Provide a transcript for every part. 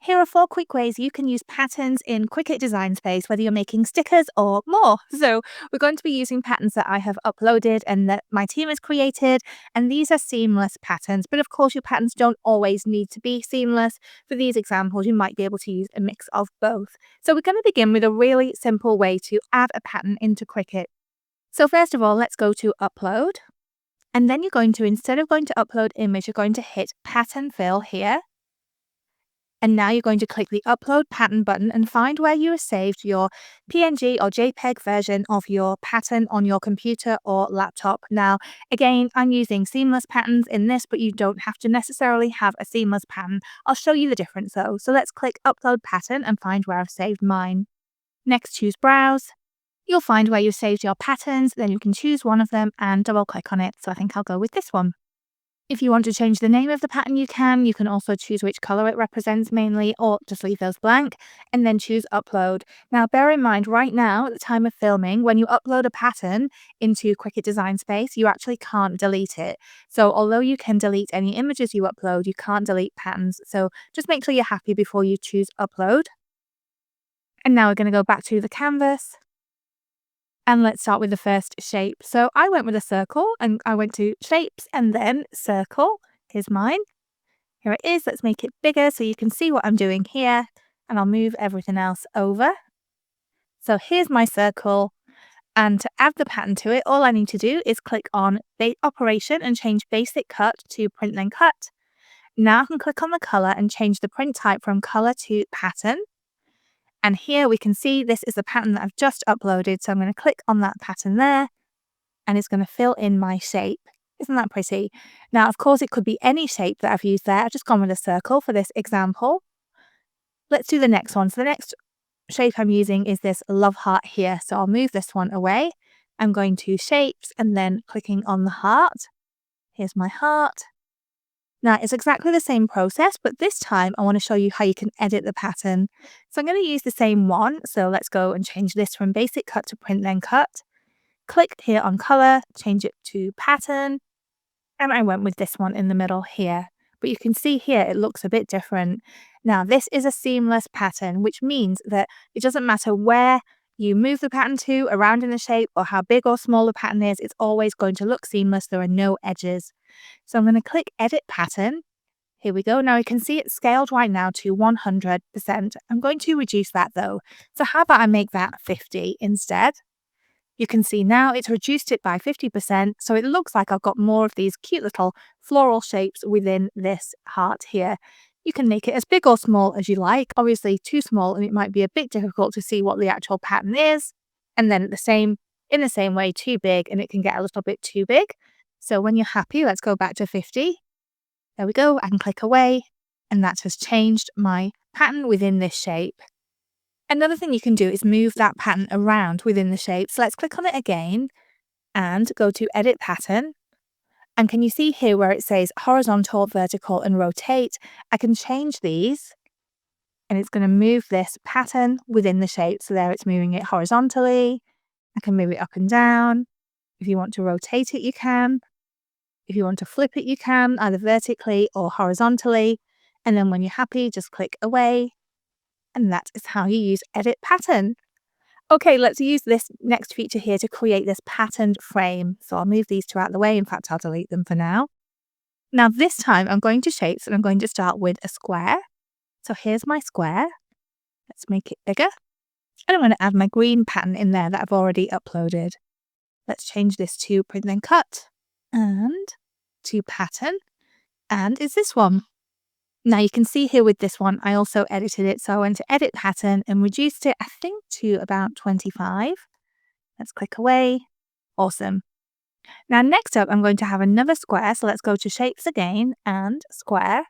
Here are 4 quick ways you can use patterns in Cricut Design Space, whether you're making stickers or more. So we're going to be using patterns that I have uploaded and that my team has created, and these are seamless patterns. But of course, your patterns don't always need to be seamless. For these examples, you might be able to use a mix of both. So we're going to begin with a really simple way to add a pattern into Cricut. So first of all, let's go to Upload. And then you're going to, instead of going to Upload Image, you're going to hit Pattern Fill here. And now you're going to click the Upload Pattern button and find where you have saved your PNG or JPEG version of your pattern on your computer or laptop. Now, again, I'm using seamless patterns in this, but you don't have to necessarily have a seamless pattern. I'll show you the difference though. So let's click Upload Pattern and find where I've saved mine. Next, choose Browse. You'll find where you've saved your patterns, then you can choose one of them and double click on it. So I think I'll go with this one. If you want to change the name of the pattern, you can. You can also choose which color it represents mainly, or just leave those blank, and then choose Upload. Now, bear in mind, right now, at the time of filming, when you upload a pattern into Cricut Design Space, you actually can't delete it. So although you can delete any images you upload, you can't delete patterns. So just make sure you're happy before you choose Upload. And now we're going to go back to the canvas. And let's start with the first shape. So I went with a circle and I went to Shapes and then Circle. Here's mine. Here it is. Let's make it bigger so you can see what I'm doing here. And I'll move everything else over. So here's my circle. And to add the pattern to it, all I need to do is click on Operation and change Basic Cut to Print Then Cut. Now I can click on the color and change the print type from color to pattern. And here we can see this is the pattern that I've just uploaded. So I'm going to click on that pattern there and it's going to fill in my shape. Isn't that pretty? Now, of course, it could be any shape that I've used there. I've just gone with a circle for this example. Let's do the next one. So the next shape I'm using is this love heart here. So I'll move this one away. I'm going to Shapes and then clicking on the heart. Here's my heart. Now, it's exactly the same process, but this time I want to show you how you can edit the pattern. So I'm going to use the same one. So let's go and change this from Basic Cut to Print Then Cut. Click here on color, change it to pattern, and I went with this one in the middle here. But you can see here it looks a bit different. Now, this is a seamless pattern, which means that it doesn't matter where you move the pattern to around in the shape or how big or small the pattern is, it's always going to look seamless. There are no edges. So I'm going to click Edit Pattern. Here we go. Now you can see it's scaled right now to 100%. I'm going to reduce that though. So how about I make that 50 instead? You can see now it's reduced it by 50%. So it looks like I've got more of these cute little floral shapes within this heart here. You can make it as big or small as you like. Obviously too small and it might be a bit difficult to see what the actual pattern is. And then in the same way, too big and it can get a little bit too big. So when you're happy, let's go back to 50. There we go. I can click away and that has changed my pattern within this shape. Another thing you can do is move that pattern around within the shape. So let's click on it again and go to Edit Pattern. And can you see here where it says horizontal, vertical, and rotate? I can change these and it's going to move this pattern within the shape. So there it's moving it horizontally. I can move it up and down. If you want to rotate it, you can. If you want to flip it, you can, either vertically or horizontally. And then when you're happy, just click away. And that is how you use Edit Pattern. Okay, let's use this next feature here to create this patterned frame. So I'll move these two out of the way. In fact, I'll delete them for now. Now this time I'm going to Shapes and I'm going to start with a square. So here's my square. Let's make it bigger. And I'm going to add my green pattern in there that I've already uploaded. Let's change this to Print Then Cut and to Pattern. And it's this one. Now you can see here with this one, I also edited it. So I went to Edit Pattern and reduced it, I think, to about 25. Let's click away. Awesome. Now next up, I'm going to have another square. So let's go to Shapes again and Square.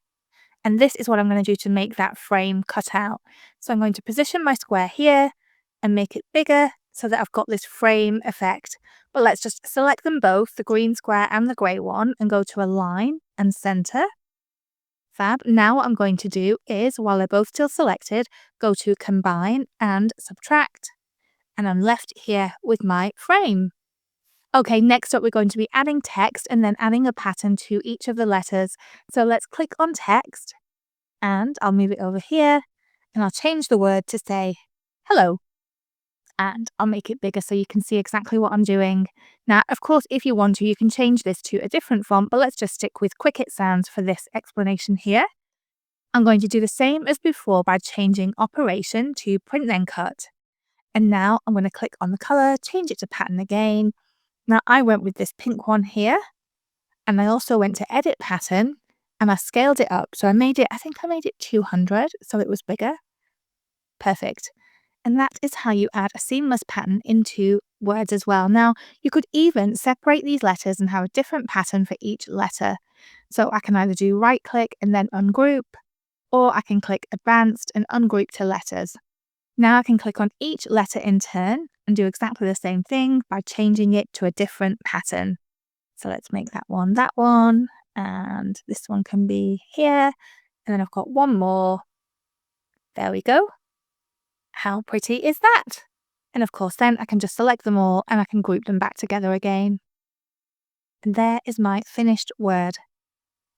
And this is what I'm going to do to make that frame cut out. So I'm going to position my square here and make it bigger so that I've got this frame effect. But let's just select them both, the green square and the grey one, and go to Align and Center. Fab. Now what I'm going to do is, while they're both still selected, go to Combine and Subtract. And I'm left here with my frame. Okay, next up we're going to be adding text and then adding a pattern to each of the letters. So let's click on text. And I'll move it over here and I'll change the word to say hello. And I'll make it bigger so you can see exactly what I'm doing. Now, of course, if you want to, you can change this to a different font, but let's just stick with Cricut Sounds for this explanation here. I'm going to do the same as before by changing operation to print then cut. And now I'm going to click on the color, change it to pattern again. Now I went with this pink one here, and I also went to edit pattern and I scaled it up. So I made it 200, so it was bigger. Perfect. And that is how you add a seamless pattern into words as well. Now, you could even separate these letters and have a different pattern for each letter. So I can either do right click and then ungroup, or I can click advanced and ungroup to letters. Now I can click on each letter in turn and do exactly the same thing by changing it to a different pattern. So let's make that one, and this one can be here. And then I've got one more. There we go. How pretty is that? And of course, then I can just select them all and I can group them back together again. And there is my finished word.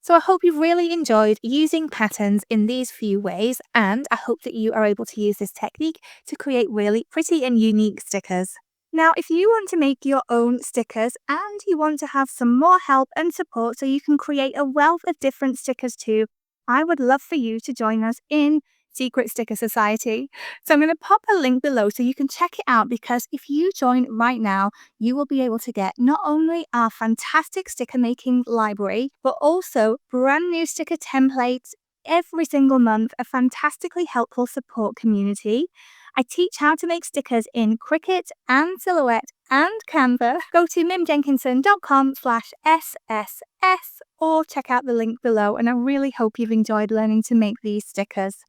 So I hope you've really enjoyed using patterns in these few ways, and I hope that you are able to use this technique to create really pretty and unique stickers. Now, if you want to make your own stickers and you want to have some more help and support so you can create a wealth of different stickers too, I would love for you to join us in Secret Sticker Society. So I'm going to pop a link below so you can check it out, because if you join right now, you will be able to get not only our fantastic sticker making library, but also brand new sticker templates every single month, a fantastically helpful support community. I teach how to make stickers in Cricut and Silhouette and Canva. Go to mimjenkinson.com/SSS or check out the link below, and I really hope you've enjoyed learning to make these stickers.